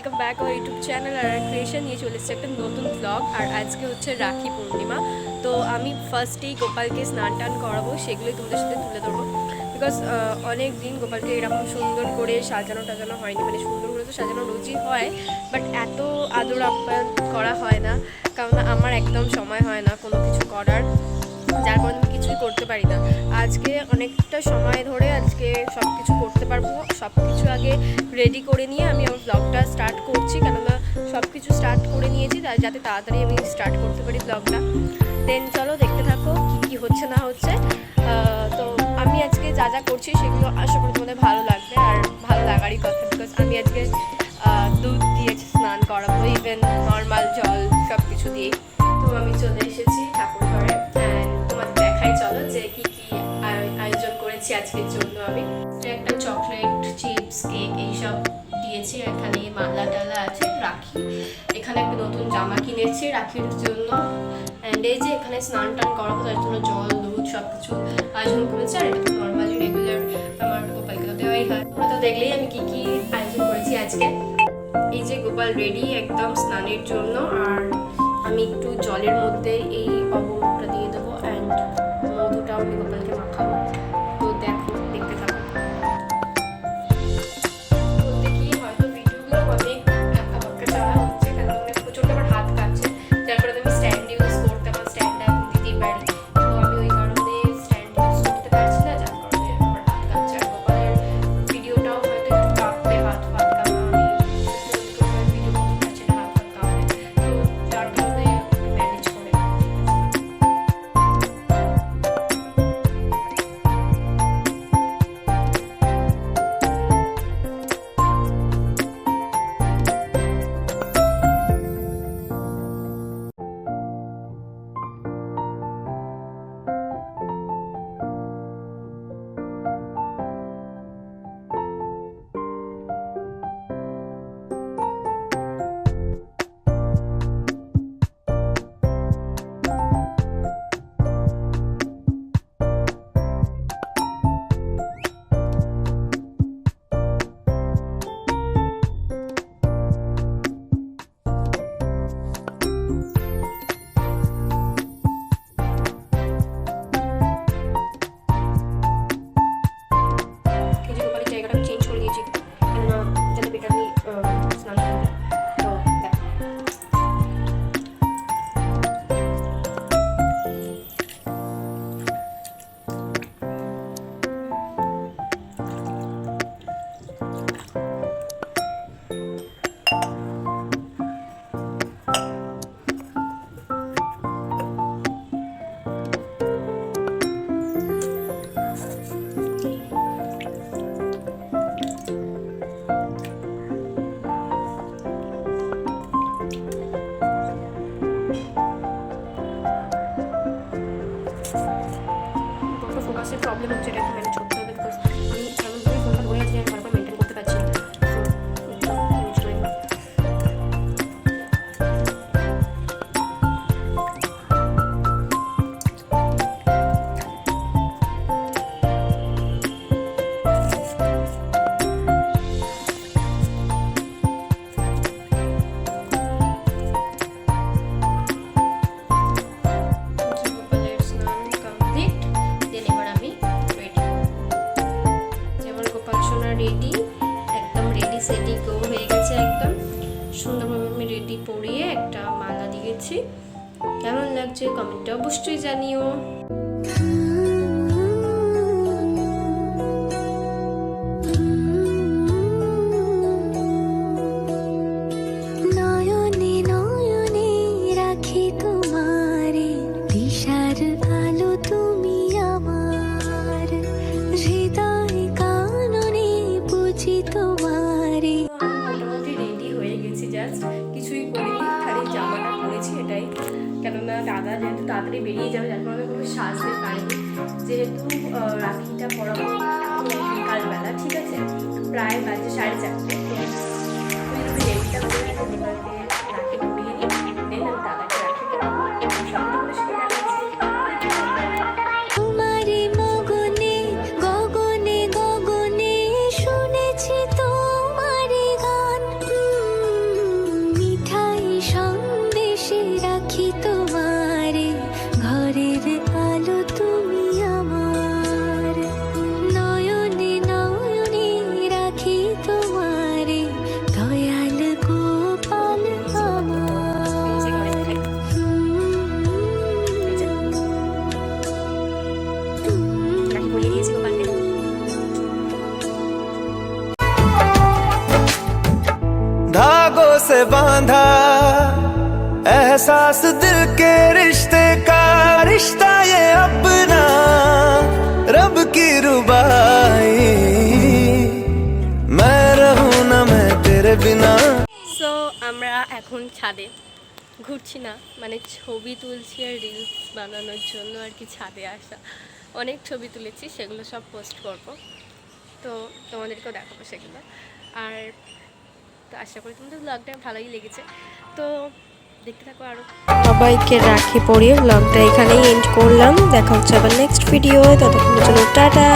Welcome back আমার YouTube channel আর creation নিয়ে চলে এসেছে একটা নতুন ব্লগ। আর আজকে হচ্ছে রাখি পূর্ণিমা। তো আমি ফার্স্টেই গোপালকে স্নান টান করাবো, সেগুলোই তোমাদের সাথে তুলে ধরবো। বিকজ অনেক দিন গোপালকে এরকম সুন্দর করে সাজানো হয়নি, মানে সুন্দর করে তো সাজানো রোজই হয়, বাট এত আদর আপ্যায়ন করা হয় না, কারণ আমার একদম সময় হয় না কোনো কিছু করার, যার কারণে আমি কিছুই করতে পারি না। আজকে অনেকটা সময় ধরে আজকে সব কিছু করতে পারবো। সব কিছু আগে রেডি করে নিয়ে আমি আমার ব্লগটা স্টার্ট করছি, কেননা সব কিছু স্টার্ট করে নিয়েছি যাতে তাড়াতাড়ি আমি স্টার্ট করতে পারি ব্লগটা। দেন চলো দেখতে থাকো কী কী হচ্ছে না হচ্ছে। তো আমি আজকে যা যা করছি সেগুলো আশা করি তোমাদের ভালো লাগবে, আর ভালো লাগারই কথা, বিকজ আমি আজকে দুধ দিয়ে স্নান করাবো, ইভেন নর্মাল জল সব কিছু দিয়েই। তো আমি চলে এসেছি ঠাকুর ঘরে, তোমাদের দেখাই চলো যে কি কি আয়োজন করেছি আজকের জন্য। আমি একটা চকলেট, চিপস, কেক এইসব দিয়েছি। এখানে মালা টালা আছে, রাখি, এখানে একটা নতুন জামা কিনেছি রাখির জন্য, অ্যান্ড এই যে এখানে স্নান টান করাবো তার জন্য জল, দুধ সব কিছু আয়োজন করেছি। আর এটা তো নর্মালি রেগুলার আমার গোপালকে তো দেওয়াই হয়। তোমরা তো দেখলেই আমি কি কি আয়োজন করেছি আজকে। এই যে গোপাল রেডি একদম স্নানের জন্য, আর আমি একটু জলের মধ্যে এই অবটা দিয়ে দেবো, অ্যান্ড মধুটাও আমি গোপালকে মাখাবো। তো দেখো, দেখতে থাকো। বলতে কি হয়তো ভিডিওগুলো অনেক একা বাক্কা চলা হচ্ছে, কারণ অনেক প্রচণ্ড আমার হাত কাঁপছে, যার কারণে আমি স্ট্যান্ড ইউজ করতে, আমার স্ট্যান্ড এখন দিতেই পারি, তো আমি ওই কারণে স্ট্যান্ড ইউজ করতে পারছি না, যার কারণে আমার হাত কাঁপছে। আর গোপালের ভিডিওটাও হয়তো একটু কাঁপবে, হাত কাঁপবে, আমি ভিডিও করতে পারছি না, হাত কাঁপবে, তো যার কারণে ম্যানেজ করে। ফোকাসের প্রবলেম হচ্ছে, এটা ম্যানেজ করতে হবে, বিকজ আমি এমনভাবে ফোনটা ধরে আছি আমি বারবার মেনটেন করতে পারছি না। রেডি, একদম রেডি, সেটি গো হয়ে গেছে, একদম সুন্দরভাবে আমি রেডি পরিয়ে একটা মালা দিয়েছি। কেমন লাগছে কমেন্টে অবশ্যই জানিও। কিছুই করিনি, খালি জামাটা পরেছি এটাই, কেননা দাদা যেহেতু তাড়াতাড়ি বেরিয়ে যাবে, যার কারণে কোনো সাজতে পারিনি। যেহেতু রাখিটা পরাবো বিকালবেলা, ঠিক আছে, প্রায় বাজে 4:30, তো আমি রেডিটা করে রাখি পরিয়ে নিই, দেন আমি দাদাকে রাখি পরাবো। সবটা করে সেটা দেখাচ্ছি। রাখি তোমারে, ঘরের আলো তুমি আমার, নয়নে নয়নে রাখি তোমারে, দয়াল গোপাল আমার। রাখি পরিয়ে দিয়েছি গোপালকে। धागों से बांधा एहसास दिल के रिश्ते का, रिश्ता ये अपना रब की रुबाई, मैं रहूं ना मैं तेरे बिना। সো আমরা এখন ছাদে ঘুরছি না, মানে ছবি তুলছি আর রিলস বানানোর জন্য আর কি ছাদে আসা। অনেক ছবি তুলেছি, সেগুলো সব পোস্ট করব, তো তোমাদেরকেও দেখাবো সেগুলো। আর তো আশা করি তোমাদের ব্লগটা ভালোই লেগেছে, তো দেখতে থাকো আরও। সবাইকে রাখি পরিয়ে ব্লগটা এখানেই এন্ড করলাম। দেখা হচ্ছে আবার নেক্সট ভিডিও, ততক্ষণের জন্য টাটা।